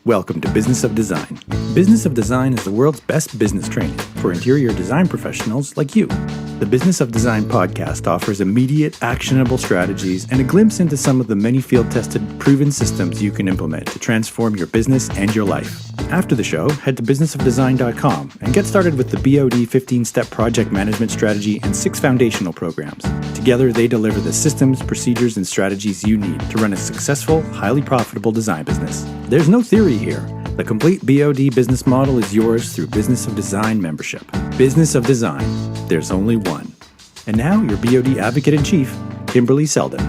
Welcome to Business of Design. Business of Design is the world's best business training for interior design professionals like you. The Business of Design podcast offers immediate, actionable strategies and a glimpse into some of the many field-tested, proven systems you can implement to transform your business and your life. After the show, head to businessofdesign.com and get started with the BOD 15-step project management strategy and 6 foundational programs. Together, they deliver the systems, procedures, and strategies you need to run a successful, highly profitable design business. There's no theory here. The complete BOD business model is yours through Business of Design membership. Business of Design. There's only one. And now, your BOD Advocate-in-Chief, Kimberley Seldon.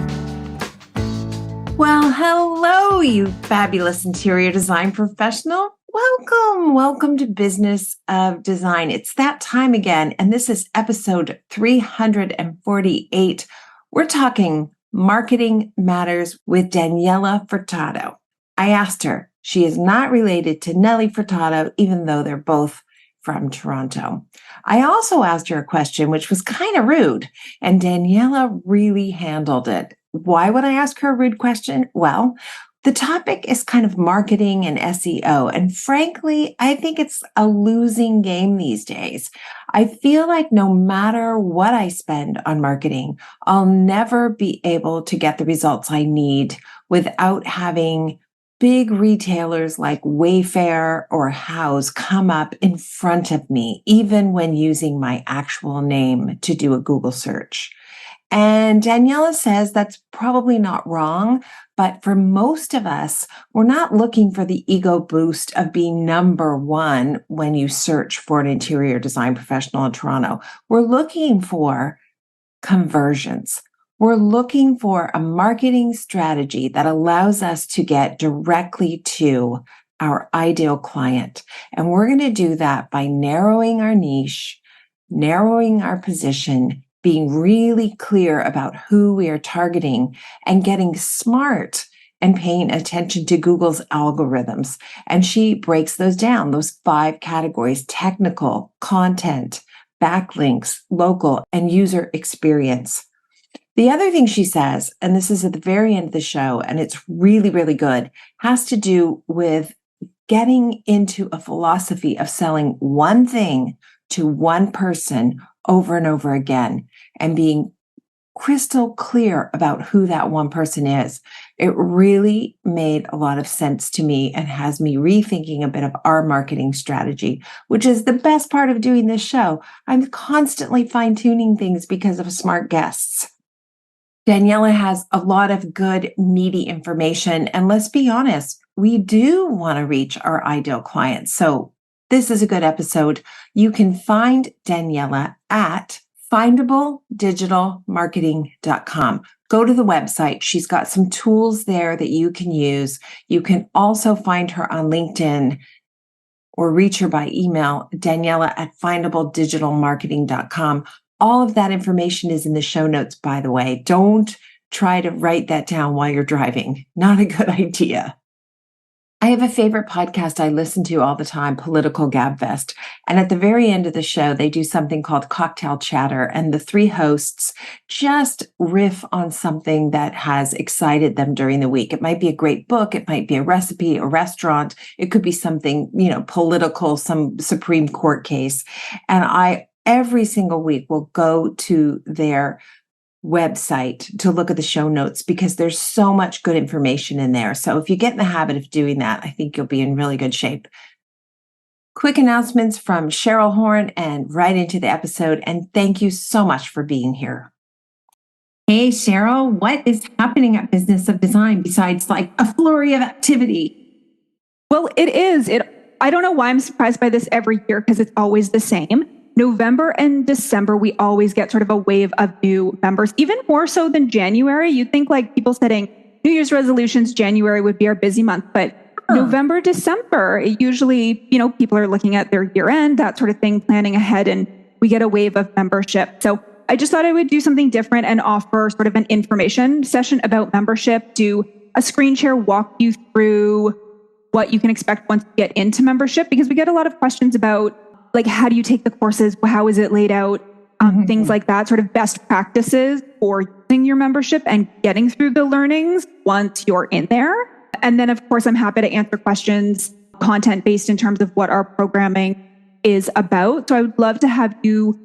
Well, hello, you fabulous interior design professional. Welcome to Business of Design. It's that time again, and this is episode 348. We're talking Marketing Matters with Daniela Furtado. I asked her. She is not related to Nelly Furtado, even though they're both from Toronto. I also asked her a question, which was kind of rude, and Daniela really handled it. Why would I ask her a rude question? Well, the topic is kind of marketing and SEO. And frankly, I think it's a losing game these days. I feel like no matter what I spend on marketing, I'll never be able to get the results I need without having big retailers like Wayfair or House come up in front of me, even when using my actual name to do a Google search. And Daniela says that's probably not wrong, but for most of us, we're not looking for the ego boost of being number one when you search for an interior design professional in Toronto. We're looking for conversions. We're looking for a marketing strategy that allows us to get directly to our ideal client. And we're going to do that by narrowing our niche, narrowing our position, being really clear about who we are targeting, and getting smart and paying attention to Google's algorithms. And she breaks those down, those 5 categories: technical, content, backlinks, local, and user experience. The other thing she says, and this is at the very end of the show, and it's really, really good, has to do with getting into a philosophy of selling one thing to one person over and over again and being crystal clear about who that one person is. It really made a lot of sense to me and has me rethinking a bit of our marketing strategy, which is the best part of doing this show. I'm constantly fine-tuning things because of smart guests. Daniela has a lot of good, meaty information. And let's be honest, we do want to reach our ideal clients. So this is a good episode. You can find Daniela at findableddigitalmarketing.com. Go to the website. She's got some tools there that you can use. You can also find her on LinkedIn or reach her by email, Daniela at findableddigitalmarketing.com. All of that information is in the show notes, by the way. Don't try to write that down while you're driving. Not a good idea. I have a favorite podcast I listen to all the time, Political Gabfest. And at the very end of the show, they do something called Cocktail Chatter. And the 3 hosts just riff on something that has excited them during the week. It might be a great book. It might be a recipe, a restaurant. It could be something, political, some Supreme Court case. And I every single week will go to their website to look at the show notes because there's so much good information in there. So if you get in the habit of doing that, I think you'll be in really good shape. Quick announcements from Cheryl Horn and right into the episode. And thank you so much for being here. Hey, Cheryl, what is happening at Business of Design besides like a flurry of activity? Well, it is. I don't know why I'm surprised by this every year because it's always the same. November and December, we always get sort of a wave of new members, even more so than January. You'd think like people setting New Year's resolutions, January would be our busy month, but November, December, usually, people are looking at their year end, that sort of thing, planning ahead, and we get a wave of membership. So I just thought I would do something different and offer sort of an information session about membership, do a screen share, walk you through what you can expect once you get into membership, because we get a lot of questions about like, how do you take the courses? How is it laid out? Things like that, sort of best practices for using your membership and getting through the learnings once you're in there. And then, of course, I'm happy to answer questions, content based in terms of what our programming is about. So I would love to have you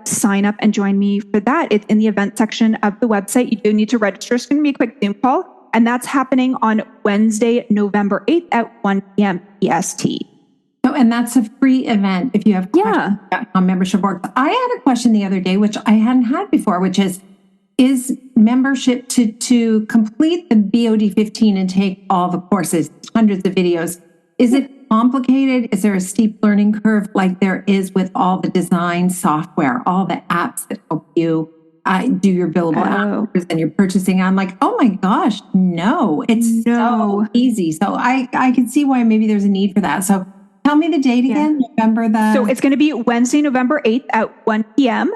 sign up and join me for that. It's in the event section of the website. You do need to register. It's going to be a quick Zoom call. And that's happening on Wednesday, November 8th at 1 p.m. EST. Oh, and that's a free event if you have questions about how membership works. I had a question the other day, which I hadn't had before, which is membership to complete the BOD 15 and take all the courses, hundreds of videos. Is it complicated? Is there a steep learning curve like there is with all the design software, all the apps that help you do your billable hours and your purchasing? I'm like, oh my gosh, no, it's so easy. So I can see why maybe there's a need for that. So tell me the date again, November So it's going to be Wednesday, November 8th at 1 p.m.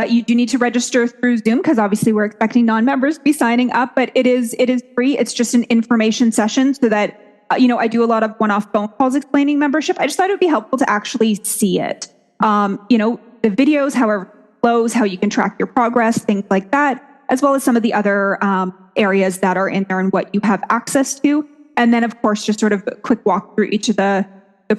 You do need to register through Zoom because obviously we're expecting non-members to be signing up, but it is free. It's just an information session so that, I do a lot of one-off phone calls explaining membership. I just thought it would be helpful to actually see it. The videos, however it flows, how you can track your progress, things like that, as well as some of the other areas that are in there and what you have access to. And then, of course, just sort of a quick walk through each of the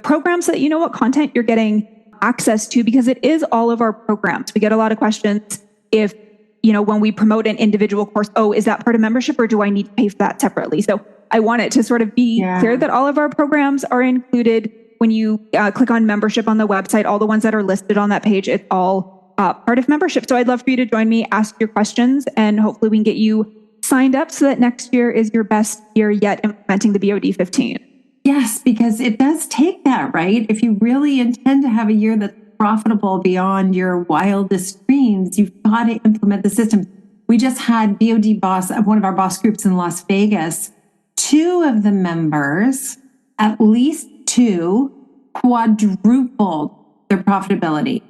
programs so that you know what content you're getting access to, because it is all of our programs. We get a lot of questions if, when we promote an individual course, is that part of membership or do I need to pay for that separately? So I want it to sort of be clear that all of our programs are included. When you click on membership on the website, all the ones that are listed on that page, it's all part of membership. So I'd love for you to join me, ask your questions, and hopefully we can get you signed up so that next year is your best year yet implementing the BOD 15. Yes, because it does take that, right? If you really intend to have a year that's profitable beyond your wildest dreams, you've got to implement the system. We just had BOD boss at one of our boss groups in Las Vegas. 2 of the members, at least 2, quadrupled their profitability.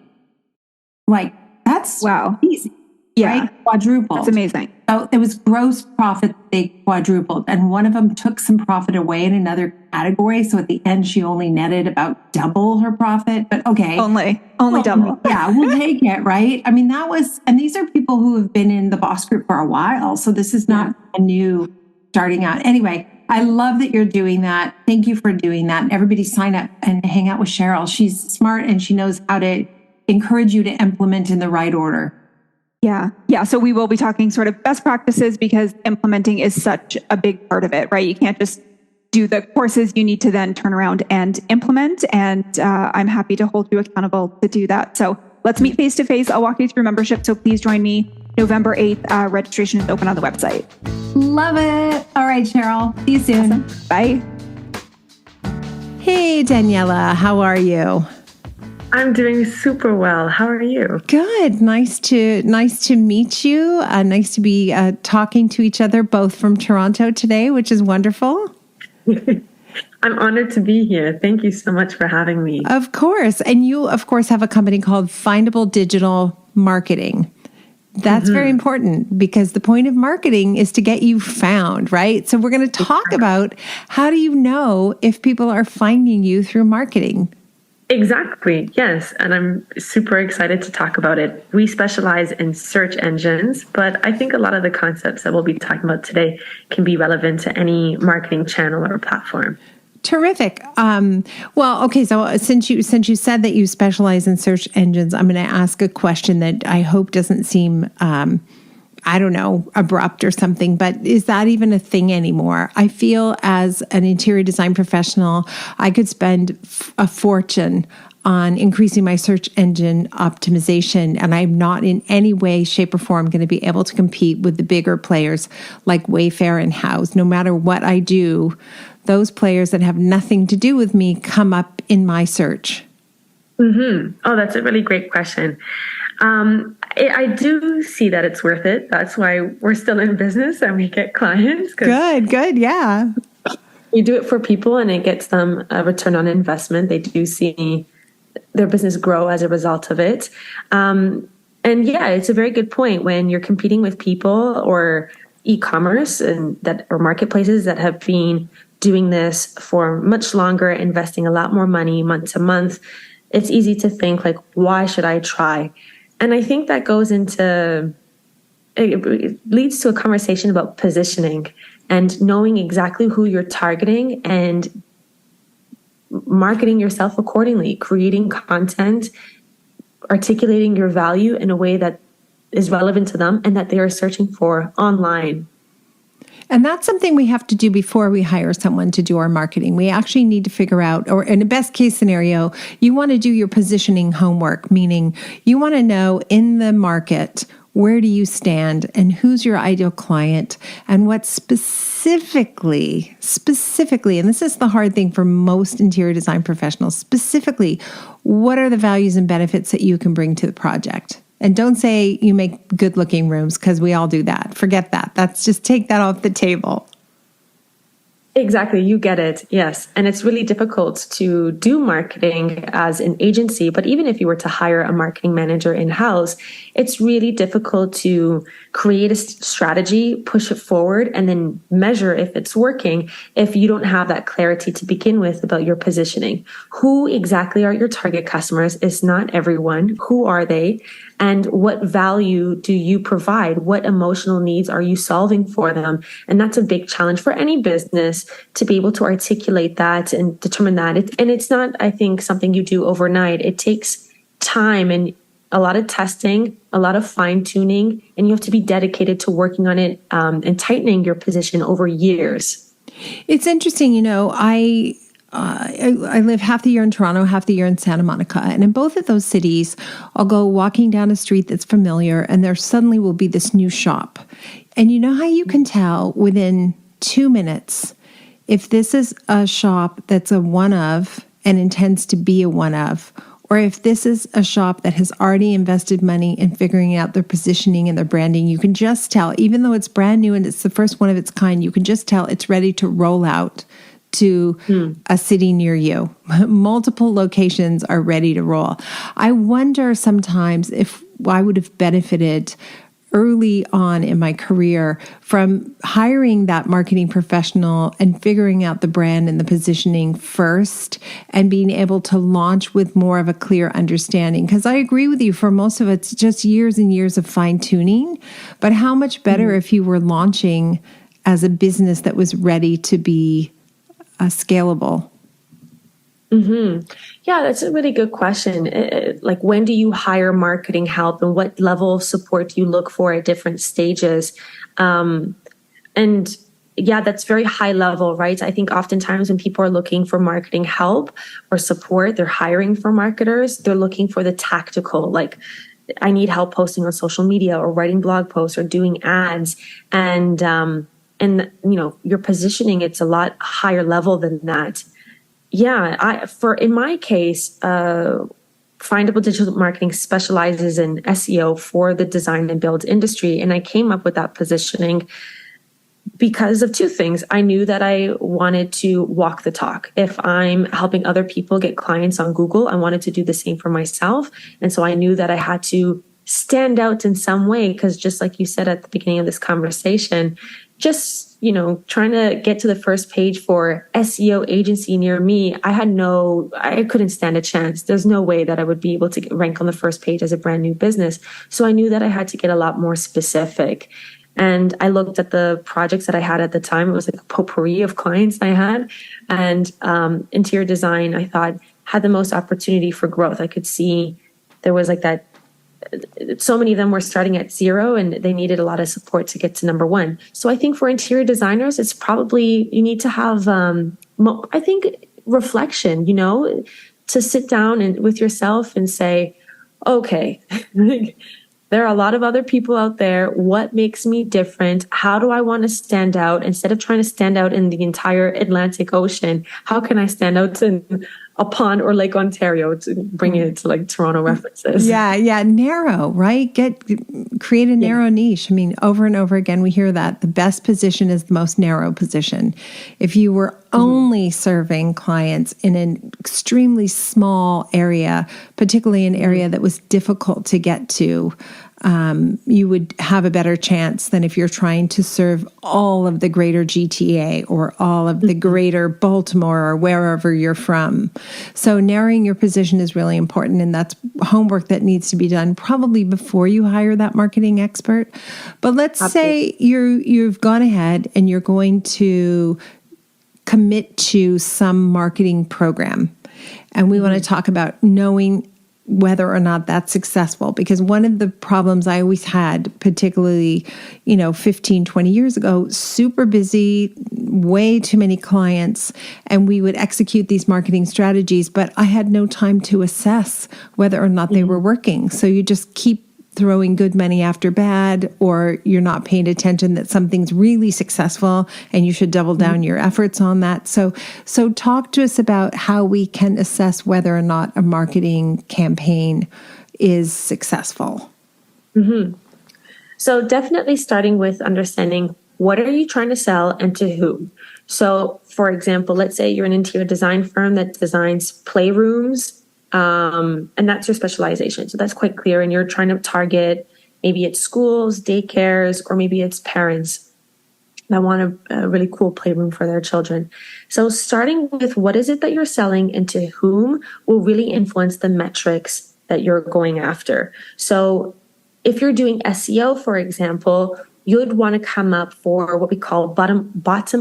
Like, that's easy. Yeah. Right? Quadrupled. That's amazing. So it was gross profit they quadrupled. And one of them took some profit away in another category. So at the end, she only netted about double her profit. But okay. Only double. Yeah, we'll take it, right? I mean, and these are people who have been in the boss group for a while. So this is not a new starting out. Anyway, I love that you're doing that. Thank you for doing that. And everybody sign up and hang out with Cheryl. She's smart and she knows how to encourage you to implement in the right order. Yeah. So we will be talking sort of best practices because implementing is such a big part of it, right? You can't just do the courses. You need to then turn around and implement. And I'm happy to hold you accountable to do that. So let's meet face to face. I'll walk you through membership. So please join me November 8th. Registration is open on the website. Love it. All right, Cheryl. See you soon. Awesome. Bye. Hey, Daniela. How are you? I'm doing super well. How are you? Good. Nice to meet you. Nice to be talking to each other, both from Toronto today, which is wonderful. I'm honored to be here. Thank you so much for having me. Of course. And you, of course, have a company called Findable Digital Marketing. That's very important because the point of marketing is to get you found, right? So we're going to talk about how do you know if people are finding you through marketing? Exactly. Yes. And I'm super excited to talk about it. We specialize in search engines, but I think a lot of the concepts that we'll be talking about today can be relevant to any marketing channel or platform. Terrific. Well, okay. So since you said that you specialize in search engines, I'm going to ask a question that I hope doesn't seem, abrupt or something, but is that even a thing anymore? I feel as an interior design professional, I could spend a fortune on increasing my search engine optimization, and I'm not in any way, shape, or form going to be able to compete with the bigger players like Wayfair and Houzz. No matter what I do, those players that have nothing to do with me come up in my search. Oh, that's a really great question. I do see that it's worth it. That's why we're still in business and we get clients. Good. Yeah. We do it for people and it gets them a return on investment. They do see their business grow as a result of it. And yeah, it's a very good point when you're competing with people or e-commerce or marketplaces that have been doing this for much longer, investing a lot more money month to month. It's easy to think like, why should I try? And I think that it leads to a conversation about positioning. and knowing exactly who you're targeting and marketing yourself accordingly, creating content, articulating your value in a way that is relevant to them and that they are searching for online. And that's something we have to do before we hire someone to do our marketing. We actually need to figure out, or in a best case scenario, you want to do your positioning homework, meaning you want to know in the market, where do you stand and who's your ideal client and what specifically, and this is the hard thing for most interior design professionals, specifically, what are the values and benefits that you can bring to the project? And don't say you make good looking rooms, because we all do that. Forget that. That's just take that off the table. Exactly. You get it. Yes. And it's really difficult to do marketing as an agency. But even if you were to hire a marketing manager in-house, it's really difficult to create a strategy, push it forward, and then measure if it's working if you don't have that clarity to begin with about your positioning. Who exactly are your target customers? It's not everyone. Who are they? And what value do you provide? What emotional needs are you solving for them? And that's a big challenge for any business to be able to articulate that and determine that. And it's not, I think, something you do overnight. It takes time and a lot of testing, a lot of fine tuning, and you have to be dedicated to working on it and tightening your position over years. It's interesting, I live half the year in Toronto, half the year in Santa Monica. And in both of those cities, I'll go walking down a street that's familiar and there suddenly will be this new shop. And you know how you can tell within 2 minutes if this is a shop that's a one of and intends to be a one of, or if this is a shop that has already invested money in figuring out their positioning and their branding. You can just tell, even though it's brand new and it's the first one of its kind, you can just tell it's ready to roll out to a city near you. Multiple locations are ready to roll. I wonder sometimes if I would have benefited early on in my career from hiring that marketing professional and figuring out the brand and the positioning first and being able to launch with more of a clear understanding. Because I agree with you, for most of it, it's just years and years of fine tuning. But how much better if you were launching as a business that was ready to be scalable? Mm-hmm. Yeah, that's a really good question. Like, when do you hire marketing help and what level of support do you look for at different stages? And yeah, that's very high level, right? I think oftentimes when people are looking for marketing help or support, they're hiring for marketers, they're looking for the tactical, like, I need help posting on social media or writing blog posts or doing ads. And your positioning, it's a lot higher level than that. Yeah, in my case, Findable Digital Marketing specializes in SEO for the design and build industry. And I came up with that positioning because of two things. I knew that I wanted to walk the talk. If I'm helping other people get clients on Google, I wanted to do the same for myself. And so I knew that I had to stand out in some way, because just like you said at the beginning of this conversation, just trying to get to the first page for SEO agency near me, I couldn't stand a chance. There's no way that I would be able to rank on the first page as a brand new business. So I knew that I had to get a lot more specific. And I looked at the projects that I had at the time. It was like a potpourri of clients I had. And interior design, I thought, had the most opportunity for growth. I could see there was like that. So many of them were starting at 0 and they needed a lot of support to get to number 1. So I think for interior designers, it's probably, you need to have, I think, reflection, to sit down and with yourself and say, okay, there are a lot of other people out there. What makes me different? How do I want to stand out? Instead of trying to stand out in the entire Atlantic Ocean, how can I stand out in a pond or Lake Ontario, to bring it to like Toronto references? Yeah, narrow, right? Create a narrow niche. I mean, over and over again, we hear that the best position is the most narrow position. If you were only serving clients in an extremely small area, particularly an area that was difficult to get to, you would have a better chance than if you're trying to serve all of the greater GTA or all of the greater Baltimore or wherever you're from. So narrowing your position is really important, and that's homework that needs to be done probably before you hire that marketing expert. But let's say you've gone ahead and you're going to commit to some marketing program. And we want to talk about knowing whether or not that's successful. Because one of the problems I always had, particularly, 15, 20 years ago, super busy, way too many clients, and we would execute these marketing strategies, but I had no time to assess whether or not they were working. So you just keep throwing good money after bad, or you're not paying attention that something's really successful and you should double down your efforts on that. So talk to us about how we can assess whether or not a marketing campaign is successful. So definitely starting with understanding, what are you trying to sell and to whom? So for example, let's say you're an interior design firm that designs playrooms, and that's your specialization. So that's quite clear. And you're trying to target, maybe it's schools, daycares, or maybe it's parents that want a really cool playroom for their children. So starting with what is it that you're selling and to whom will really influence the metrics that you're going after. So if you're doing SEO, for example, you'd want to come up for what we call bottom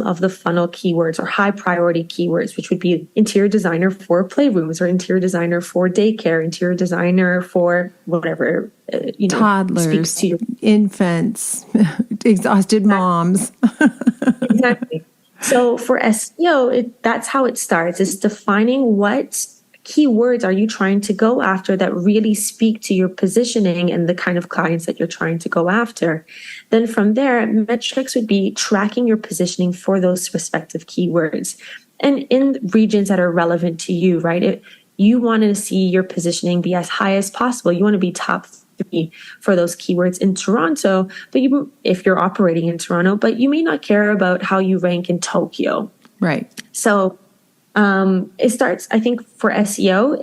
of the funnel keywords, or high priority keywords, which would be interior designer for playrooms, or interior designer for daycare, interior designer for whatever, toddlers, speaks to your infants, exhausted moms. Exactly. So for SEO, that's how it starts, is defining what keywords are you trying to go after that really speak to your positioning and the kind of clients that you're trying to go after. Then from there, metrics would be tracking your positioning for those respective keywords and in regions that are relevant to you, right? You want to see your positioning be as high as possible. You want to be top 3 for those keywords in Toronto, but if you're operating in Toronto, but you may not care about how you rank in Tokyo. Right. So it starts, I think for SEO,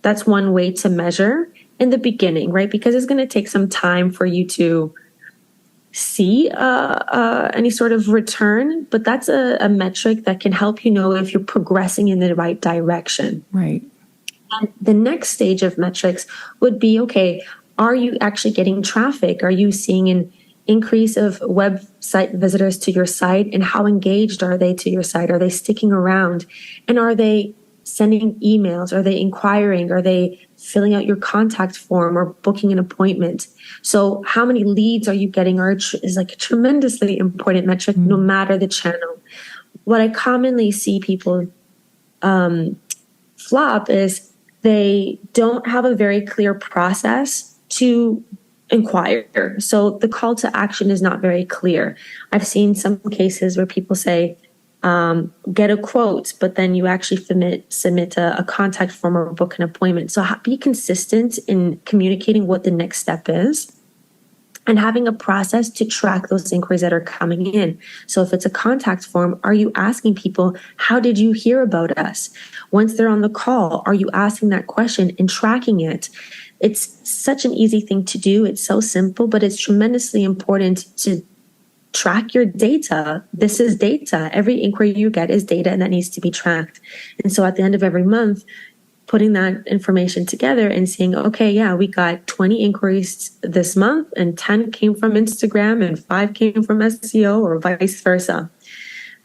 that's one way to measure in the beginning, right? Because it's going to take some time for you to see any sort of return, but that's a metric that can help you know if you're progressing in the right direction. Right. And the next stage of metrics would be, okay, are you actually getting traffic? Are you seeing an increase of website visitors to your site, and how engaged are they to your site? Are they sticking around? And are they sending emails? Are they inquiring? Are they filling out your contact form or booking an appointment? So how many leads are you getting is like a tremendously important metric, no matter the channel. What I commonly see people flop is they don't have a very clear process to inquire. So the call to action is not very clear. I've seen some cases where people say, get a quote, but then you actually submit a contact form or book an appointment. So be consistent in communicating what the next step is and having a process to track those inquiries that are coming in. So if it's a contact form, are you asking people, how did you hear about us? Once they're on the call, are you asking that question and tracking it? It's such an easy thing to do. It's so simple, but it's tremendously important to track your data. This is data. Every inquiry you get is data, and that needs to be tracked. And so at the end of every month, putting that information together and saying, okay, yeah, we got 20 inquiries this month, and 10 came from Instagram and 5 came from SEO, or vice versa.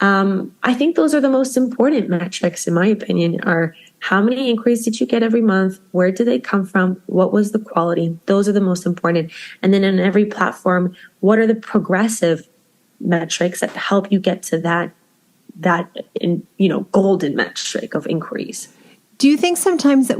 I think those are the most important metrics, in my opinion, are how many inquiries did you get every month? Where did they come from? What was the quality? Those are the most important. And then on every platform, what are the progressive metrics that help you get to that golden metric of inquiries? Do you think sometimes that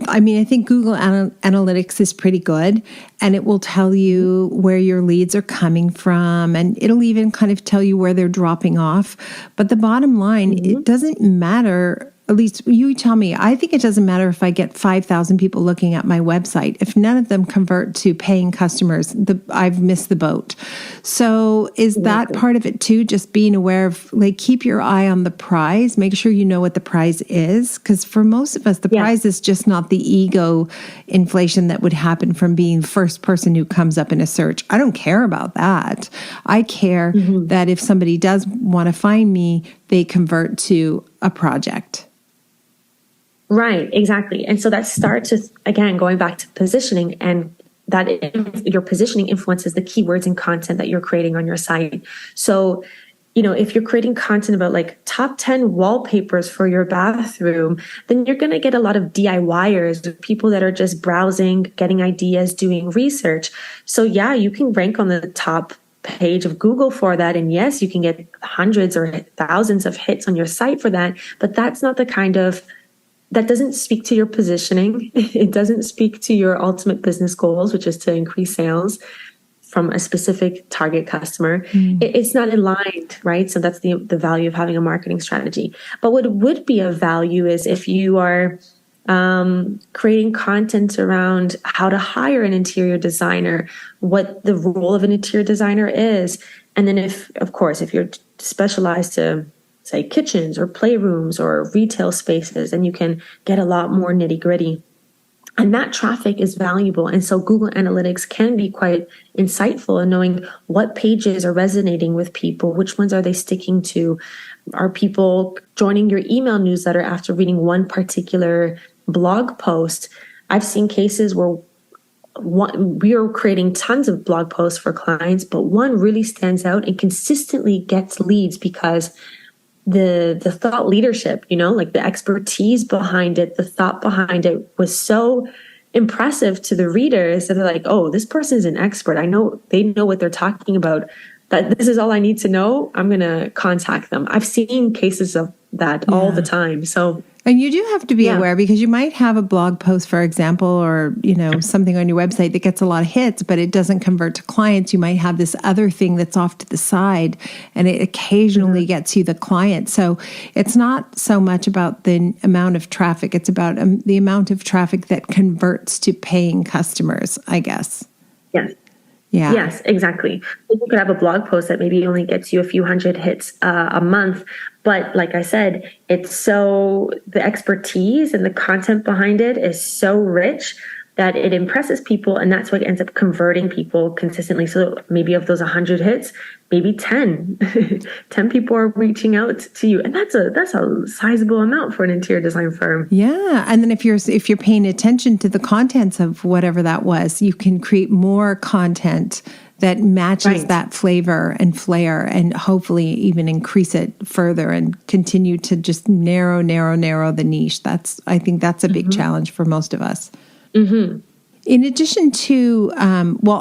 I think Google Analytics is pretty good, and it will tell you where your leads are coming from, and it'll even kind of tell you where they're dropping off. But the bottom line, it doesn't matter at least you tell me, I think it doesn't matter if I get 5,000 people looking at my website. If none of them convert to paying customers, I've missed the boat. So is that part of it too? Just being aware of, like, keep your eye on the prize, make sure you know what the prize is. Because for most of us, the prize is just not the ego inflation that would happen from being the first person who comes up in a search. I don't care about that. I care that if somebody does want to find me, they convert to a project. Right, exactly. And so that starts with, again, going back to positioning, and that your positioning influences the keywords and content that you're creating on your site. So, if you're creating content about like top 10 wallpapers for your bathroom, then you're going to get a lot of DIYers, people that are just browsing, getting ideas, doing research. So yeah, you can rank on the top page of Google for that. And yes, you can get hundreds or thousands of hits on your site for that, but that's not the kind of, that doesn't speak to your positioning. It doesn't speak to your ultimate business goals, which is to increase sales from a specific target customer. It's not aligned, right? So that's the value of having a marketing strategy. But what would be of value is if you are creating content around how to hire an interior designer, what the role of an interior designer is. And then if you're specialized to, say, kitchens or playrooms or retail spaces, and you can get a lot more nitty gritty. And that traffic is valuable. And so Google Analytics can be quite insightful in knowing what pages are resonating with people, which ones are they sticking to? Are people joining your email newsletter after reading one particular blog post? I've seen cases where we are creating tons of blog posts for clients, but one really stands out and consistently gets leads because the thought leadership, like the expertise behind it, the thought behind it was so impressive to the readers that they're like, oh, this person is an expert. I know they know what they're talking about. That this is all I need to know. I'm going to contact them. I've seen cases of that all the time. So, and you do have to be aware, because you might have a blog post, for example, or, something on your website that gets a lot of hits, but it doesn't convert to clients. You might have this other thing that's off to the side, and it occasionally gets you the client. So it's not so much about the amount of traffic. It's about the amount of traffic that converts to paying customers, I guess. Yes. Yeah. Yes, exactly. You could have a blog post that maybe only gets you a few hundred hits a month. But like I said, the expertise and the content behind it is so rich that it impresses people. And that's what ends up converting people consistently. So maybe of those 100 hits, maybe 10 people are reaching out to you. And that's a sizable amount for an interior design firm. Yeah. And then if you're paying attention to the contents of whatever that was, you can create more content that matches that flavor and flair, and hopefully even increase it further and continue to just narrow the niche. I think that's a big challenge for most of us. In addition to,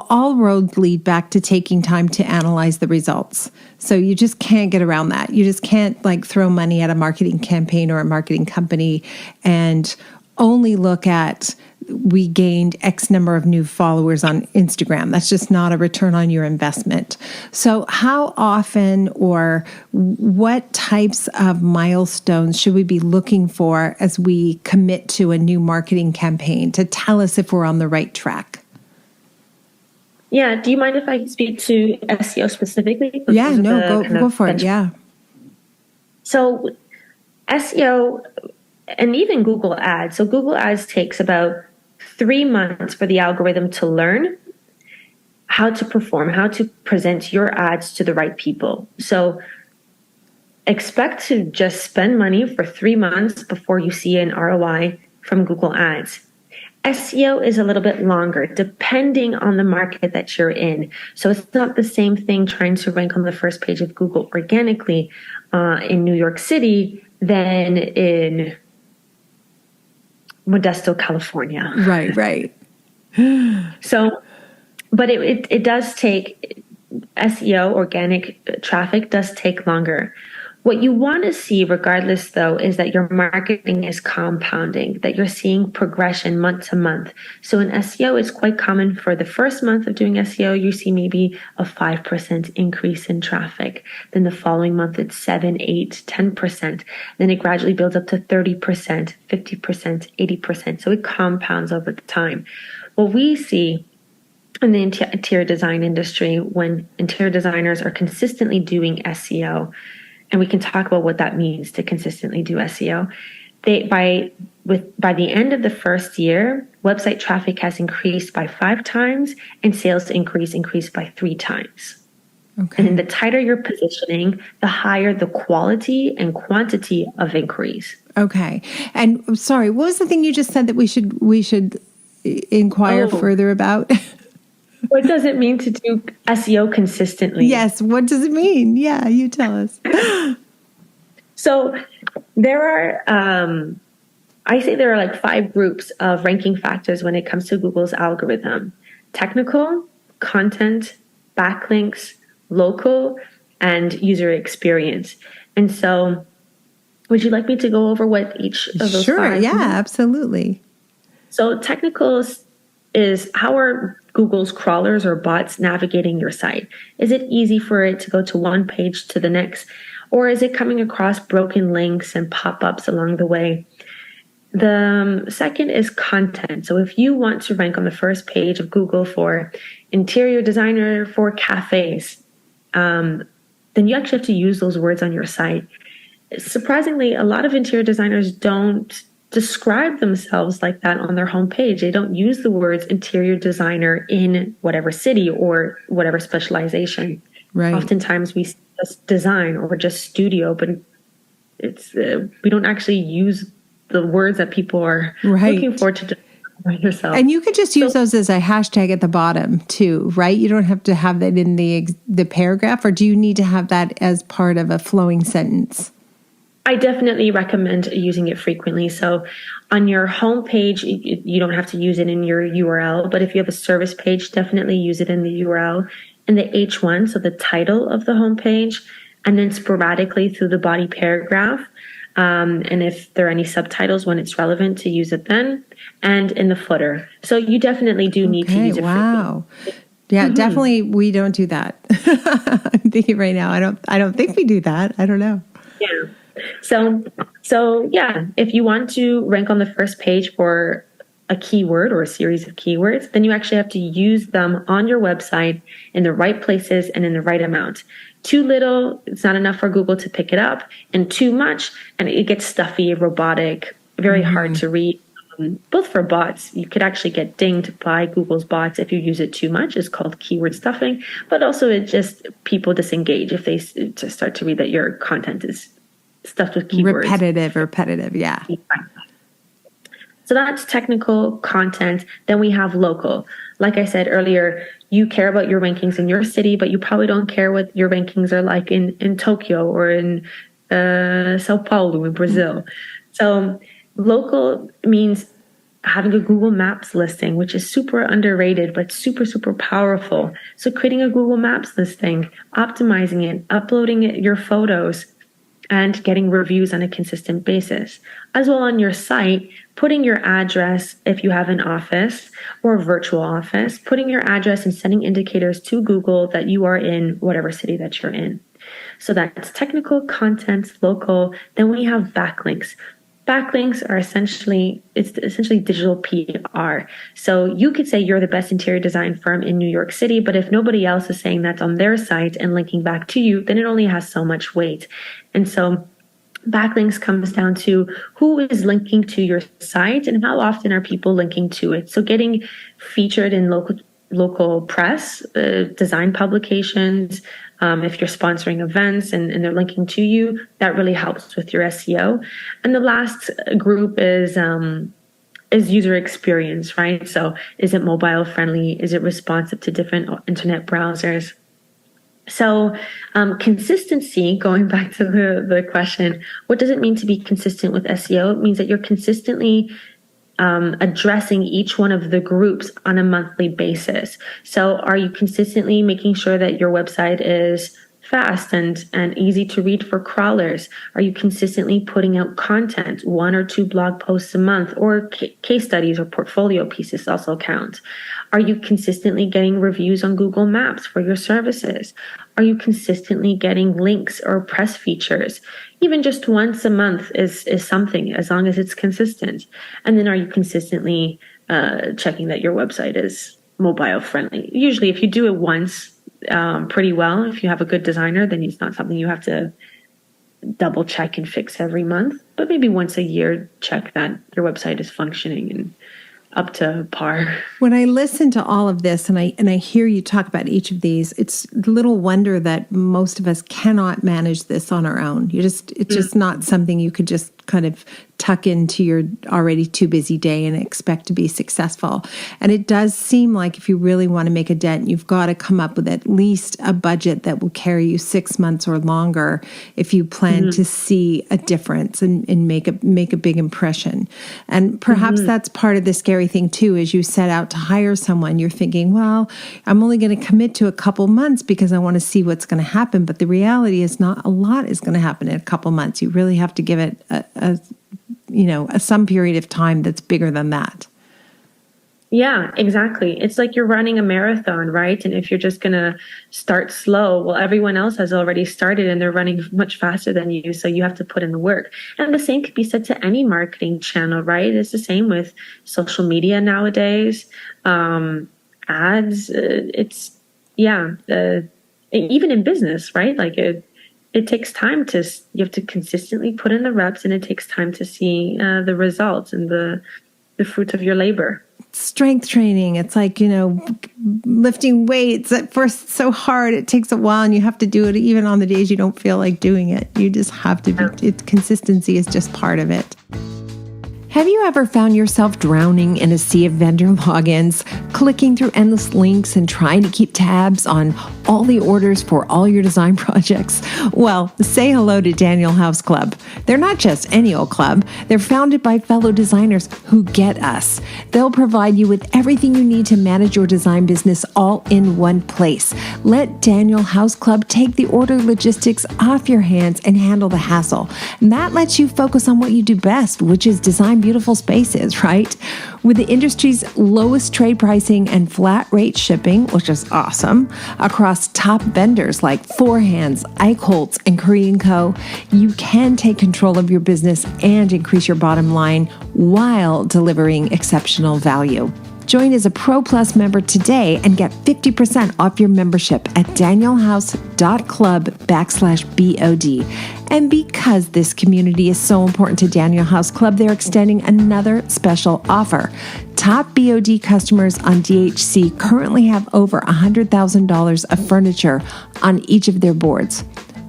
all roads lead back to taking time to analyze the results. So you just can't get around that. You just can't throw money at a marketing campaign or a marketing company and only look at, we gained X number of new followers on Instagram. That's just not a return on your investment. So how often or what types of milestones should we be looking for as we commit to a new marketing campaign to tell us if we're on the right track? Yeah. Do you mind if I speak to SEO specifically? Yeah, no, go for it. Yeah. So SEO and even Google Ads. So Google Ads takes about 3 months for the algorithm to learn how to perform, how to present your ads to the right people. So expect to just spend money for 3 months before you see an ROI from Google Ads. SEO is a little bit longer, depending on the market that you're in. So it's not the same thing trying to rank on the first page of Google organically in New York City than in Modesto, California. Right. So, but it does take SEO, organic traffic does take longer. What you want to see, regardless, though, is that your marketing is compounding, that you're seeing progression month to month. So in SEO, it's quite common for the first month of doing SEO, you see maybe a 5% increase in traffic. Then the following month, it's 7, 8, 10%. Then it gradually builds up to 30%, 50%, 80%. So it compounds over the time. What we see in the interior design industry, when interior designers are consistently doing SEO, and we can talk about what that means to consistently do SEO. By the end of the first year, website traffic has increased by 5 times and sales increased by 3 times. Okay. And then the tighter your positioning, the higher the quality and quantity of increase. Okay. And sorry, what was the thing you just said that we should inquire further about? What does it mean to do SEO consistently? Yes. What does it mean? Yeah, you tell us. So there are, I say there are like 5 groups of ranking factors when it comes to Google's algorithm: technical, content, backlinks, local, and user experience. And so would you like me to go over what each of those 5? Sure. Yeah, absolutely. So technical is how are Google's crawlers or bots navigating your site? Is it easy for it to go to one page to the next? Or is it coming across broken links and pop-ups along the way? The second is content. So if you want to rank on the first page of Google for interior designer for cafes, then you actually have to use those words on your site. Surprisingly, a lot of interior designers don't describe themselves like that on their homepage. They don't use the words interior designer in whatever city or whatever specialization. Right. Oftentimes we just design or just studio, but it's we don't actually use the words that people are looking for to describe yourself. And you could just use those as a hashtag at the bottom too, right? You don't have to have that in the paragraph, or do you need to have that as part of a flowing sentence? I definitely recommend using it frequently. So on your home page, you don't have to use it in your URL, but if you have a service page, definitely use it in the URL. In the H1, so the title of the home page, and then sporadically through the body paragraph. And if there are any subtitles when it's relevant, to use it then, and in the footer. So you definitely do need to use it frequently. Yeah, definitely we don't do that. I'm thinking right now, I don't think we do that. I don't know. Yeah. So yeah, if you want to rank on the first page for a keyword or a series of keywords, then you actually have to use them on your website in the right places and in the right amount. Too little, it's not enough for Google to pick it up, and too much, and it gets stuffy, robotic, very hard to read. Both for bots, you could actually get dinged by Google's bots if you use it too much. It's called keyword stuffing, but also it just people disengage if they just start to read that your content is stuffed with keywords. Repetitive, yeah. So that's technical content. Then we have local. Like I said earlier, you care about your rankings in your city, but you probably don't care what your rankings are like in Tokyo or in Sao Paulo in Brazil. So local means having a Google Maps listing, which is super underrated, but super, super powerful. So creating a Google Maps listing, optimizing it, uploading your photos, and getting reviews on a consistent basis. As well on your site, putting your address, if you have an office or a virtual office, putting your address and sending indicators to Google that you are in whatever city that you're in. So that's technical, content, local. Then we have backlinks. Backlinks are essentially digital PR. So you could say you're the best interior design firm in New York City, but if nobody else is saying that on their site and linking back to you, then it only has so much weight. And so backlinks comes down to who is linking to your site and how often are people linking to it. So getting featured in local press, design publications, if you're sponsoring events and they're linking to you, that really helps with your SEO. And the last group is user experience, right? So is it mobile friendly? Is it responsive to different internet browsers? So consistency, going back to the question, what does it mean to be consistent with SEO? It means that you're consistently addressing each one of the groups on a monthly basis. So are you consistently making sure that your website is fast and easy to read for crawlers? Are you consistently putting out content, 1 or 2 blog posts a month, or case studies or portfolio pieces also count? Are you consistently getting reviews on Google Maps for your services? Are you consistently getting links or press features? Even just once a month is something, as long as it's consistent. And then are you consistently checking that your website is mobile friendly? Usually if you do it once, pretty well. If you have a good designer, then it's not something you have to double check and fix every month, but maybe once a year, check that your website is functioning and up to par. When I listen to all of this and I hear you talk about each of these, it's little wonder that most of us cannot manage this on our own. It's just not something you could just kind of tuck into your already too busy day and expect to be successful. And it does seem like if you really want to make a dent, you've got to come up with at least a budget that will carry you 6 months or longer if you plan to see a difference and make a big impression. And perhaps that's part of the scary thing too. As you set out to hire someone, you're thinking, well, I'm only going to commit to a couple months because I want to see what's going to happen. But the reality is not a lot is going to happen in a couple months. You really have to give it some period of time that's bigger than that. Yeah, exactly. It's like you're running a marathon, right? And if you're just going to start slow, well, everyone else has already started and they're running much faster than you. So you have to put in the work. And the same could be said to any marketing channel, right? It's the same with social media nowadays, ads. Even in business, right? Like it takes time you have to consistently put in the reps, and it takes time to see the results and the fruit of your labor. Strength training. It's like, lifting weights. At first, it's so hard. It takes a while, and you have to do it even on the days you don't feel like doing it. You just have to consistency is just part of it. Have you ever found yourself drowning in a sea of vendor logins, clicking through endless links and trying to keep tabs on all the orders for all your design projects? Well, say hello to Daniel House Club. They're not just any old club. They're founded by fellow designers who get us. They'll provide you with everything you need to manage your design business all in one place. Let Daniel House Club take the order logistics off your hands and handle the hassle. And that lets you focus on what you do best, which is design beautiful spaces, right? With the industry's lowest trade pricing and flat rate shipping, which is awesome, across top vendors like Four Hands, Eichholz, and Korean Co., you can take control of your business and increase your bottom line while delivering exceptional value. Join as a Pro Plus member today and get 50% off your membership at danielhouse.club/BOD. And because this community is so important to Daniel House Club, they're extending another special offer. Top BOD customers on DHC currently have over $100,000 of furniture on each of their boards.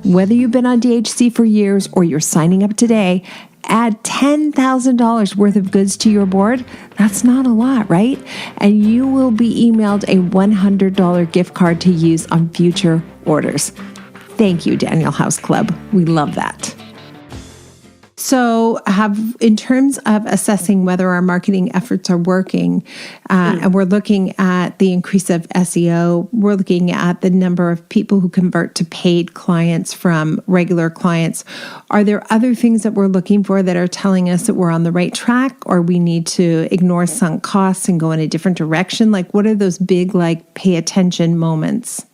Whether you've been on DHC for years or you're signing up today, add $10,000 worth of goods to your board. That's not a lot, right? And you will be emailed a $100 gift card to use on future orders. Thank you, Daniel House Club. We love that. So in terms of assessing whether our marketing efforts are working, and we're looking at the increase of SEO, we're looking at the number of people who convert to paid clients from regular clients. Are there other things that we're looking for that are telling us that we're on the right track, or we need to ignore sunk costs and go in a different direction? Like, what are those big, pay attention moments?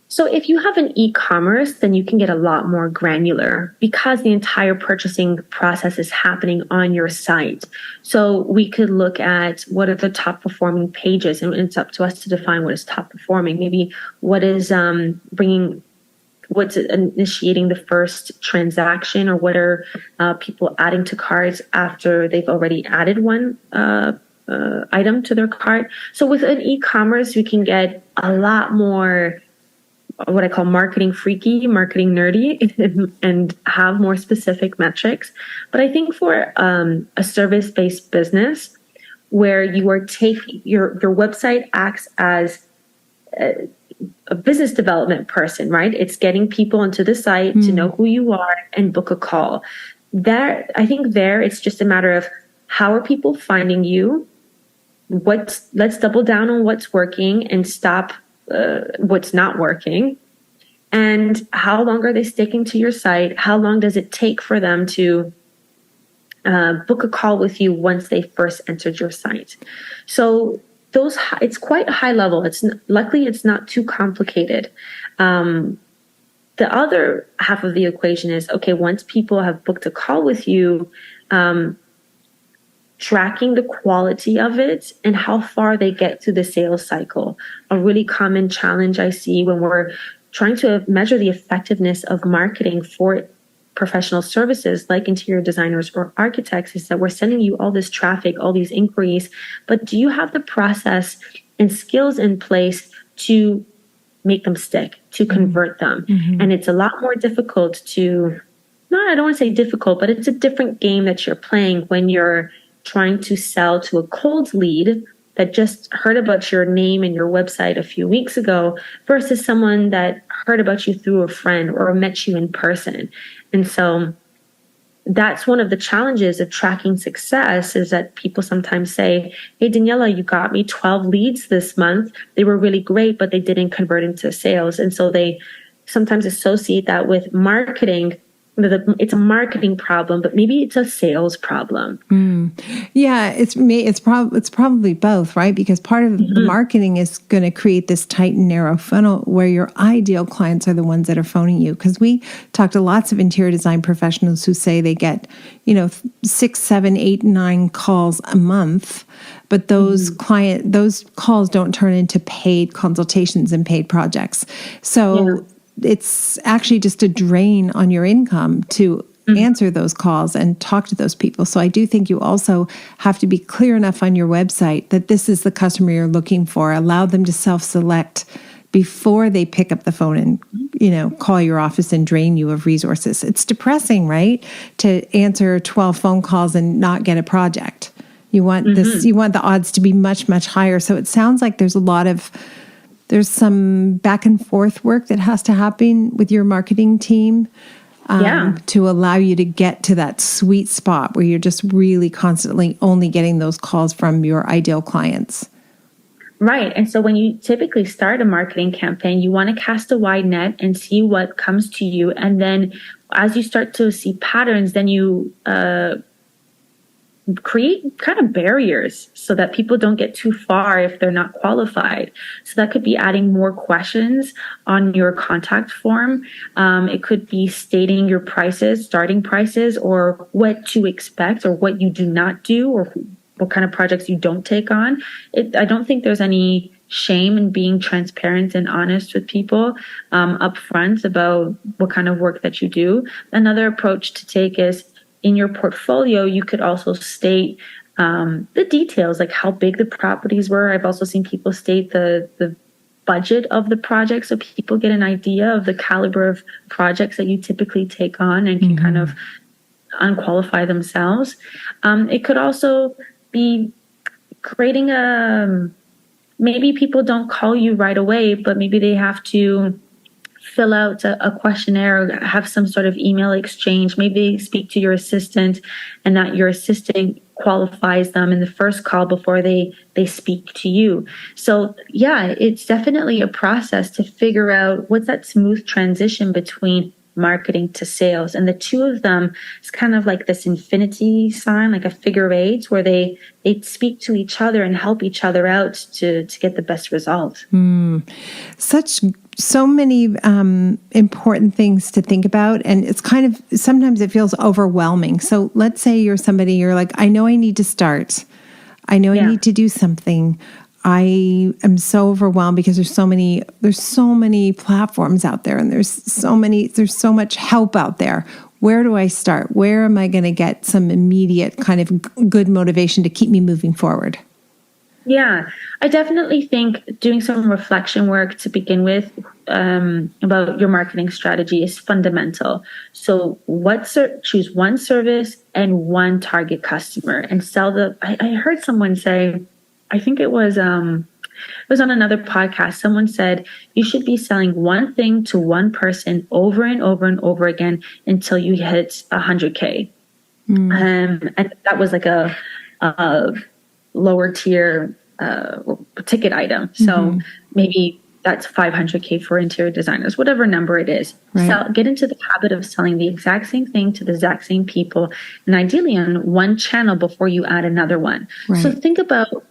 So if you have an e-commerce, then you can get a lot more granular because the entire purchasing process is happening on your site. So we could look at what are the top performing pages, and it's up to us to define what is top performing. Maybe what is what's initiating the first transaction, or what are people adding to carts after they've already added one item to their cart. So with an e-commerce, we can get a lot more what I call marketing freaky, marketing nerdy, and have more specific metrics. But I think for a service-based business where you are taking your website acts as a business development person, right? It's getting people into the site to know who you are and book a call. I think it's just a matter of how are people finding you? Let's double down on what's working and stop what's not working. And how long are they sticking to your site? How long does it take for them to book a call with you once they first entered your site? So it's quite high level. Luckily it's not too complicated. The other half of the equation is, okay, once people have booked a call with you, tracking the quality of it and how far they get through the sales cycle. A really common challenge I see when we're trying to measure the effectiveness of marketing for professional services like interior designers or architects is that we're sending you all this traffic, all these inquiries, but do you have the process and skills in place to make them stick, to convert them? And it's a lot more difficult I don't want to say difficult, but it's a different game that you're playing when you're trying to sell to a cold lead that just heard about your name and your website a few weeks ago versus someone that heard about you through a friend or met you in person. And so that's one of the challenges of tracking success is that people sometimes say, hey, Daniela, you got me 12 leads this month. They were really great, but they didn't convert into sales. And so they sometimes associate that with marketing. It's a marketing problem, but maybe it's a sales problem. Yeah, it's probably both, right? Because part of the marketing is going to create this tight and narrow funnel where your ideal clients are the ones that are phoning you. Because we talked to lots of interior design professionals who say they get, 6, 7, 8, 9 calls a month, but those calls don't turn into paid consultations and paid projects. So it's actually just a drain on your income to answer those calls and talk to those people. So I do think you also have to be clear enough on your website that this is the customer you're looking for. Allow them to self-select before they pick up the phone and, call your office and drain you of resources. It's depressing, right? To answer 12 phone calls and not get a project. You want you want the odds to be much, much higher. So it sounds like there's some back and forth work that has to happen with your marketing team to allow you to get to that sweet spot where you're just really constantly only getting those calls from your ideal clients. Right. And so when you typically start a marketing campaign, you want to cast a wide net and see what comes to you. And then as you start to see patterns, then you create kind of barriers so that people don't get too far if they're not qualified. So that could be adding more questions on your contact form. It could be stating your prices, starting prices, or what to expect or what you do not do or what kind of projects you don't take on. I don't think there's any shame in being transparent and honest with people up front about what kind of work that you do. Another approach to take is in your portfolio, you could also state the details, like how big the properties were. I've also seen people state the budget of the project so people get an idea of the caliber of projects that you typically take on and can kind of unqualify themselves. It could also be creating maybe people don't call you right away, but maybe they have to fill out a questionnaire or have some sort of email exchange. Maybe speak to your assistant and that your assistant qualifies them in the first call before they speak to you. So yeah, it's definitely a process to figure out what's that smooth transition between marketing to sales. And the two of them is kind of like this infinity sign, like a figure eight, where they speak to each other and help each other out to get the best result. So many important things to think about. And it's kind of, sometimes it feels overwhelming. So let's say you're somebody, you're like, I know I need to start. I know I need to do something. I am so overwhelmed because there's so many platforms out there and there's so much help out there. Where do I start? Where am I going to get some immediate kind of good motivation to keep me moving forward? Yeah, I definitely think doing some reflection work to begin with about your marketing strategy is fundamental. So choose one service and one target customer and sell I heard someone say, I think it was on another podcast. Someone said you should be selling one thing to one person over and over and over again until you hit 100K. And that was like a lower tier ticket item. So maybe that's 500K for interior designers, whatever number it is. Right. Get into the habit of selling the exact same thing to the exact same people, and ideally on one channel before you add another one. Right. So think about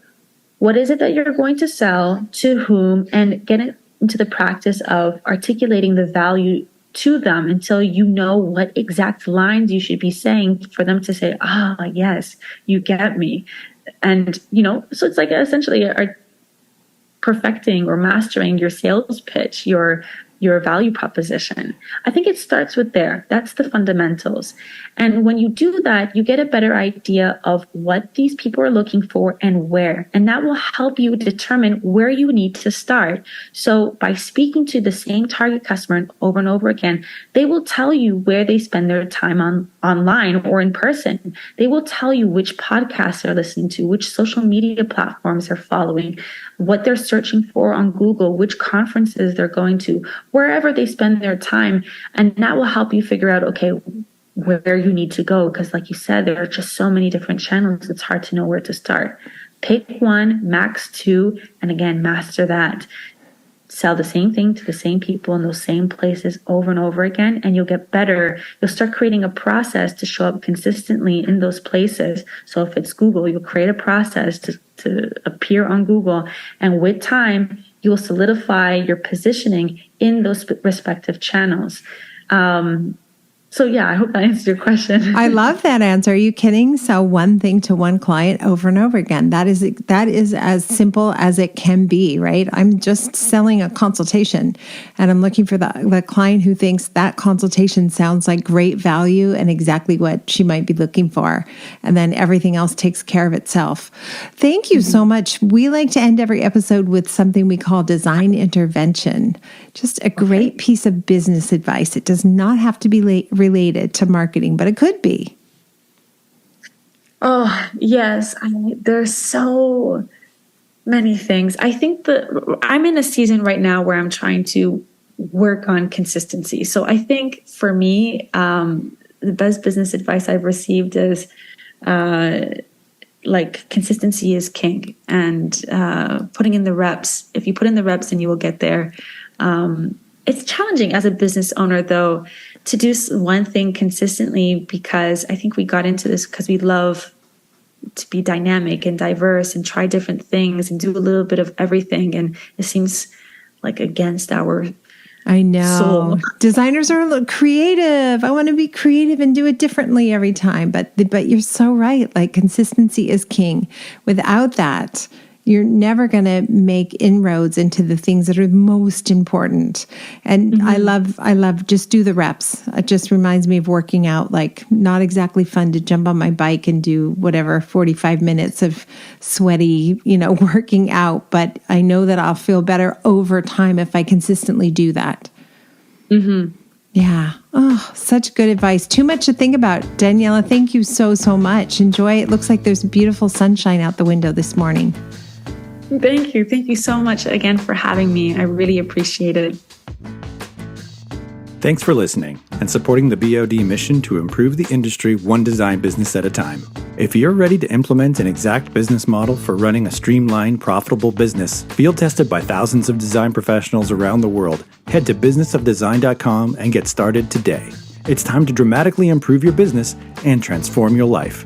what is it that you're going to sell, to whom, and get into the practice of articulating the value to them until you know what exact lines you should be saying for them to say, yes, you get me. And, so it's like essentially perfecting or mastering your sales pitch, your value proposition. I think it starts with there. That's the fundamentals. And when you do that, you get a better idea of what these people are looking for and where. And that will help you determine where you need to start. So by speaking to the same target customer over and over again, they will tell you where they spend their time online or in person. They will tell you which podcasts they're listening to, which social media platforms they're following, what they're searching for on Google, which conferences they're going to, wherever they spend their time. And that will help you figure out, okay, where you need to go. Because like you said, there are just so many different channels. It's hard to know where to start. Pick one, max two, and again, master that. Sell the same thing to the same people in those same places over and over again, and you'll get better. You'll start creating a process to show up consistently in those places. So if it's Google, you'll create a process to appear on Google, and with time, you will solidify your positioning in those respective channels. So yeah, I hope that answered your question. I love that answer. Are you kidding? Sell one thing to one client over and over again. That is as simple as it can be, right? I'm just selling a consultation, and I'm looking for the client who thinks that consultation sounds like great value and exactly what she might be looking for. And then everything else takes care of itself. Thank you so much. We like to end every episode with something we call design intervention. Just a great piece of business advice. It does not have to be related to marketing, but it could be. Oh, yes. There's so many things. I think I'm in a season right now where I'm trying to work on consistency. So I think for me, the best business advice I've received is consistency is king, and putting in the reps. If you put in the reps, then you will get there. It's challenging as a business owner, though, to do one thing consistently, because I think we got into this because we love to be dynamic and diverse and try different things and do a little bit of everything. And it seems like against our soul. Designers are a little creative. I want to be creative and do it differently every time. But you're so right. Like, consistency is king. Without that, you're never going to make inroads into the things that are most important. And I love just do the reps. It just reminds me of working out. Like, not exactly fun to jump on my bike and do whatever 45 minutes of sweaty, working out. But I know that I'll feel better over time if I consistently do that. Mm-hmm. Yeah. Oh, such good advice. Too much to think about. Daniela, thank you so, so much. Enjoy. It looks like there's beautiful sunshine out the window this morning. Thank you. Thank you so much again for having me. I really appreciate it. Thanks for listening and supporting the BOD mission to improve the industry one design business at a time. If you're ready to implement an exact business model for running a streamlined, profitable business, field tested by thousands of design professionals around the world, head to businessofdesign.com and get started today. It's time to dramatically improve your business and transform your life.